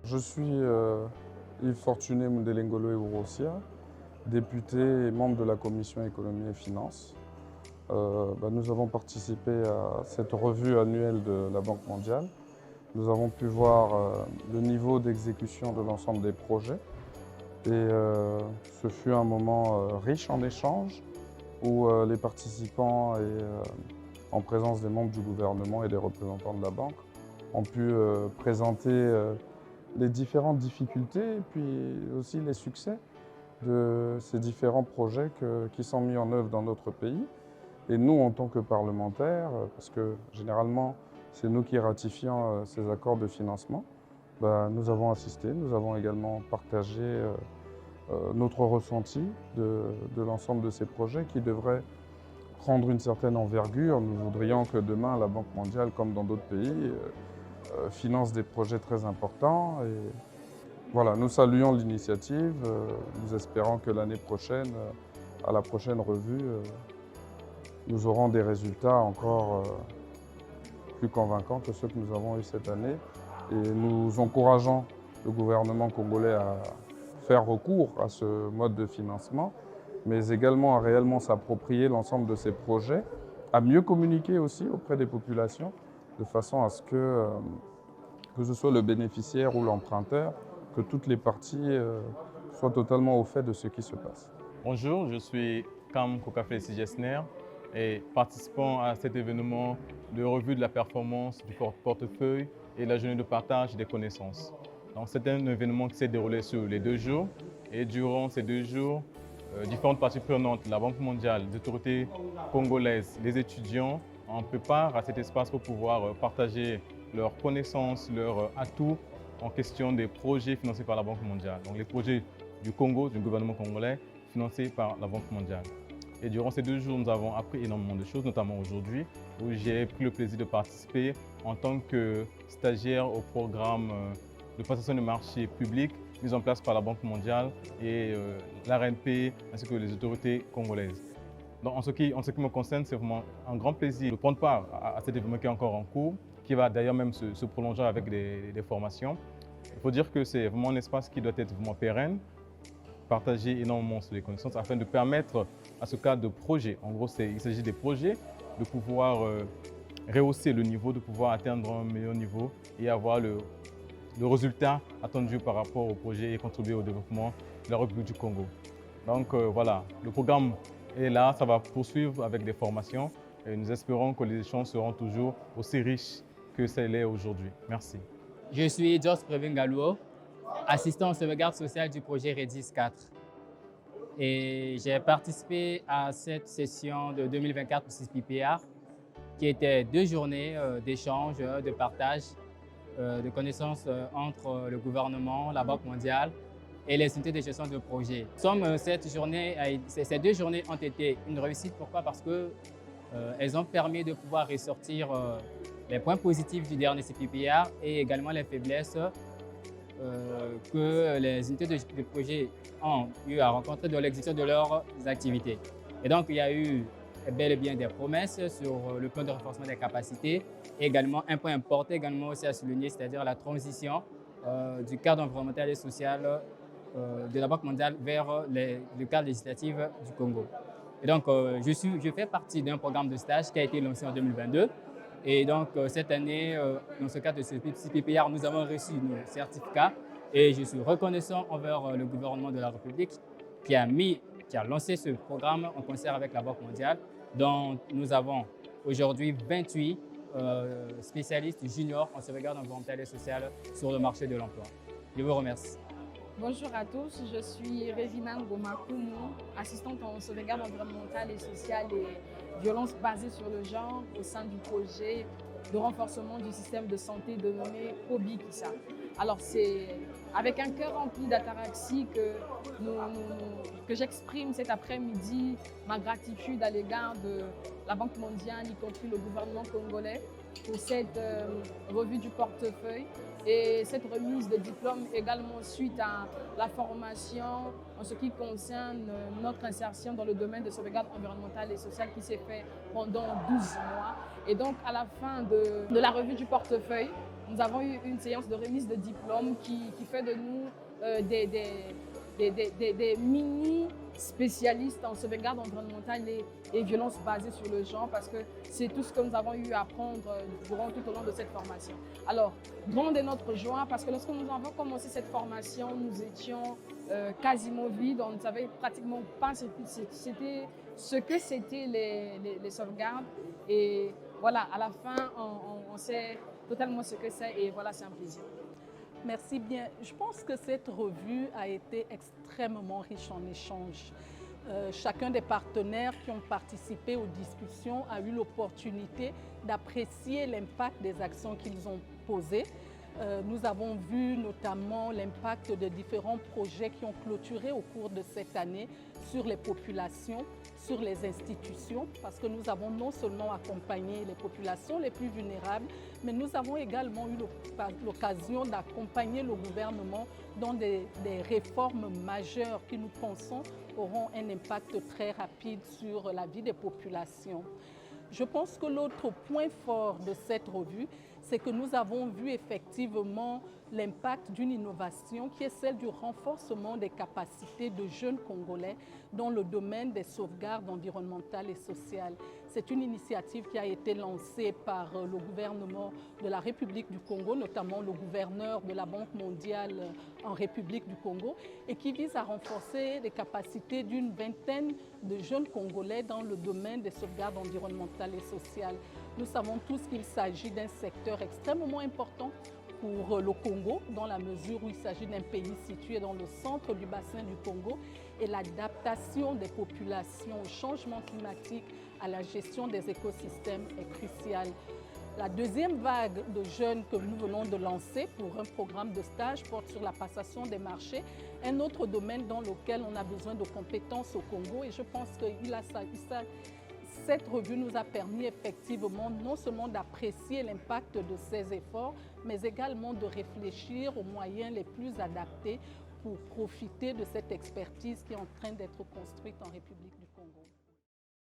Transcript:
Je suis Yves Fortuné Mundelengolo Ewurosia, député et membre de la commission économie et finances. Nous avons participé à cette revue annuelle de la Banque mondiale. Nous avons pu voir le niveau d'exécution de l'ensemble des projets et ce fut un moment riche en échanges où les participants en présence des membres du gouvernement et des représentants de la banque ont pu présenter les différentes difficultés et puis aussi les succès de ces différents projets qui sont mis en œuvre dans notre pays. Et nous, en tant que parlementaires, parce que généralement, c'est nous qui ratifions ces accords de financement, nous avons assisté, nous avons également partagé notre ressenti de l'ensemble de ces projets qui devraient prendre une certaine envergure. Nous voudrions que demain, la Banque mondiale, comme dans d'autres pays, finance des projets très importants. Et voilà, nous saluons l'initiative. Nous espérons que l'année prochaine, à la prochaine revue, nous aurons des résultats encore plus convaincants que ceux que nous avons eus cette année. Et nous encourageons le gouvernement congolais à faire recours à ce mode de financement, mais également à réellement s'approprier l'ensemble de ces projets, à mieux communiquer aussi auprès des populations, de façon à ce que ce soit le bénéficiaire ou l'emprunteur, que toutes les parties soient totalement au fait de ce qui se passe. Bonjour, je suis Cam Kokafé Gessner et participant à cet événement de revue de la performance du portefeuille et la journée de partage des connaissances. Donc, c'est un événement qui s'est déroulé sur les 2 jours et durant ces 2 jours, différentes parties prenantes, la Banque mondiale, les autorités congolaises, les étudiants, on prépare à cet espace pour pouvoir partager leurs connaissances, leurs atouts en question des projets financés par la Banque mondiale. Donc les projets du Congo, du gouvernement congolais, financés par la Banque mondiale. Et durant ces 2 jours, nous avons appris énormément de choses, notamment aujourd'hui, où j'ai pris le plaisir de participer en tant que stagiaire au programme de prestation de marchés publics mis en place par la Banque mondiale et l'ARNP ainsi que les autorités congolaises. Donc, en ce qui me concerne, c'est vraiment un grand plaisir de prendre part à cet événement qui est encore en cours, qui va d'ailleurs même se prolonger avec des formations. Il faut dire que c'est vraiment un espace qui doit être vraiment pérenne, partager énormément sur les connaissances afin de permettre à ce cas de projet, en gros il s'agit des projets, de pouvoir rehausser le niveau, de pouvoir atteindre un meilleur niveau et avoir le résultat attendu par rapport au projet et contribuer au développement de la République du Congo. Donc voilà, le programme est là, ça va poursuivre avec des formations et nous espérons que les échanges seront toujours aussi riches que ça l'est aujourd'hui. Merci. Je suis Jos Previn Galouo, assistant en sauvegarde sociale du projet Redis 4. Et j'ai participé à cette session de 2024 pour CISPPR, qui était 2 journées d'échange, de partage de connaissances entre le gouvernement, la Banque mondiale et les unités de gestion de projet. Ces 2 journées ont été une réussite. Pourquoi? Parce qu'elles ont permis de pouvoir ressortir les points positifs du dernier CPPR et également les faiblesses que les unités de projet ont eu à rencontrer dans l'exécution de leurs activités. Et donc, il y a eu bel et bien des promesses sur le plan de renforcement des capacités. Et également, un point important également aussi à souligner, c'est-à-dire la transition du cadre environnemental et social de la Banque mondiale vers le cadre législatif du Congo. Et donc, je fais partie d'un programme de stage qui a été lancé en 2022. Et donc, cette année, dans ce cadre de ce CPPR, nous avons reçu nos certificats et je suis reconnaissant envers le gouvernement de la République qui a lancé ce programme en concert avec la Banque mondiale, dont nous avons aujourd'hui 28 spécialistes juniors en sauvegarde environnementale et sociale sur le marché de l'emploi. Je vous remercie. Bonjour à tous, je suis Revina Ngoma Koumou, assistante en sauvegarde environnementale et sociale et violences basées sur le genre au sein du projet de renforcement du système de santé dénommé OBIKISA. Alors c'est avec un cœur rempli d'ataraxie que j'exprime cet après-midi ma gratitude à l'égard de la Banque mondiale, y compris le gouvernement congolais, pour cette revue du portefeuille et cette remise de diplôme également suite à la formation en ce qui concerne notre insertion dans le domaine de sauvegarde environnementale et sociale qui s'est fait pendant 12 mois. Et donc à la fin de la revue du portefeuille, nous avons eu une séance de remise de diplôme qui fait de nous des mini-spécialistes en sauvegarde environnementale et violences basées sur le genre, parce que c'est tout ce que nous avons eu à apprendre tout au long de cette formation. Alors, grande est notre joie, parce que lorsque nous avons commencé cette formation, nous étions quasiment vides, on ne savait pratiquement pas ce que c'était les sauvegardes. Et voilà, à la fin, on sait totalement ce que c'est, et voilà, c'est un plaisir. Merci bien. Je pense que cette revue a été extrêmement riche en échanges. Chacun des partenaires qui ont participé aux discussions a eu l'opportunité d'apprécier l'impact des actions qu'ils ont posées. Nous avons vu notamment l'impact de différents projets qui ont clôturé au cours de cette année sur les populations, sur les institutions, parce que nous avons non seulement accompagné les populations les plus vulnérables, mais nous avons également eu l'occasion d'accompagner le gouvernement dans des réformes majeures qui, nous pensons, auront un impact très rapide sur la vie des populations. Je pense que l'autre point fort de cette revue, c'est que nous avons vu effectivement l'impact d'une innovation qui est celle du renforcement des capacités de jeunes Congolais dans le domaine des sauvegardes environnementales et sociales. C'est une initiative qui a été lancée par le gouvernement de la République du Congo, notamment le gouverneur de la Banque mondiale en République du Congo, et qui vise à renforcer les capacités d'une vingtaine de jeunes Congolais dans le domaine des sauvegardes environnementales et sociales. Nous savons tous qu'il s'agit d'un secteur extrêmement important pour le Congo, dans la mesure où il s'agit d'un pays situé dans le centre du bassin du Congo, et l'adaptation des populations au changement climatique, à la gestion des écosystèmes est cruciale. La deuxième vague de jeunes que nous venons de lancer pour un programme de stage porte sur la passation des marchés, un autre domaine dans lequel on a besoin de compétences au Congo, et je pense que cette revue nous a permis effectivement non seulement d'apprécier l'impact de ces efforts, mais également de réfléchir aux moyens les plus adaptés pour profiter de cette expertise qui est en train d'être construite en République du Congo.